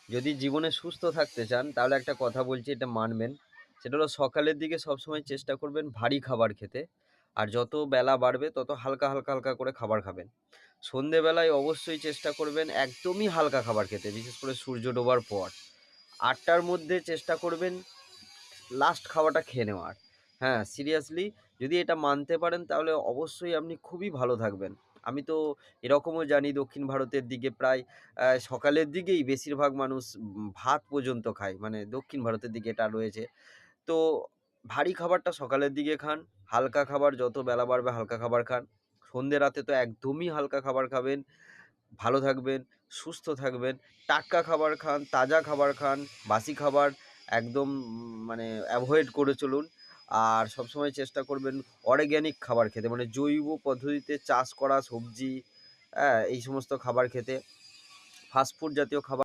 যদি জীবনে সুস্থ থাকতে চান তাহলে একটা কথা বলছি, এটা মানবেন। সেটা হলো সকালের দিকে সবসময় চেষ্টা করবেন ভারী খাবার খেতে। আর যত বেলা বাড়বে তত হালকা, হালকা, হালকা করে খাবার খাবেন। সন্ধেবেলায় অবশ্যই চেষ্টা করবেন একদমই হালকা খাবার খেতে, বিশেষ করে সূর্য ডোবার পর। ৮টার মধ্যে চেষ্টা করবেন লাস্ট খাওয়াটা খেয়ে নেওয়ার। হ্যাঁ, সিরিয়াসলি যদি এটা মানতে পারেন তাহলে অবশ্যই আপনি খুবই ভালো থাকবেন। আমি তো এরকমও জানি দক্ষিণ ভারতের দিকে প্রায় সকালের দিকেই বেশিরভাগ মানুষ ভাত পর্যন্ত খায়। মানে দক্ষিণ ভারতের দিকে এটা রয়েছে। তো ভারী খাবারটা সকালের দিকে খান, হালকা খাবার যত বেলা বাড়বে হালকা খাবার খান। সন্ধ্যে রাতে তো একদমই হালকা খাবার খাবেন। ভালো থাকবেন, সুস্থ থাকবেন, টাটকা খাবার খান, তাজা খাবার খান, বাসি খাবার একদম মানে অ্যাভয়েড করে চলুন। আর সবসময় চেষ্টা করবেন অর্গানিক খাবার খেতে, মানে জৈব পদ্ধতিতে চাষ করা সবজি, এই সমস্ত খাবার খেতে। ফাস্ট ফুড জাতীয় খাবার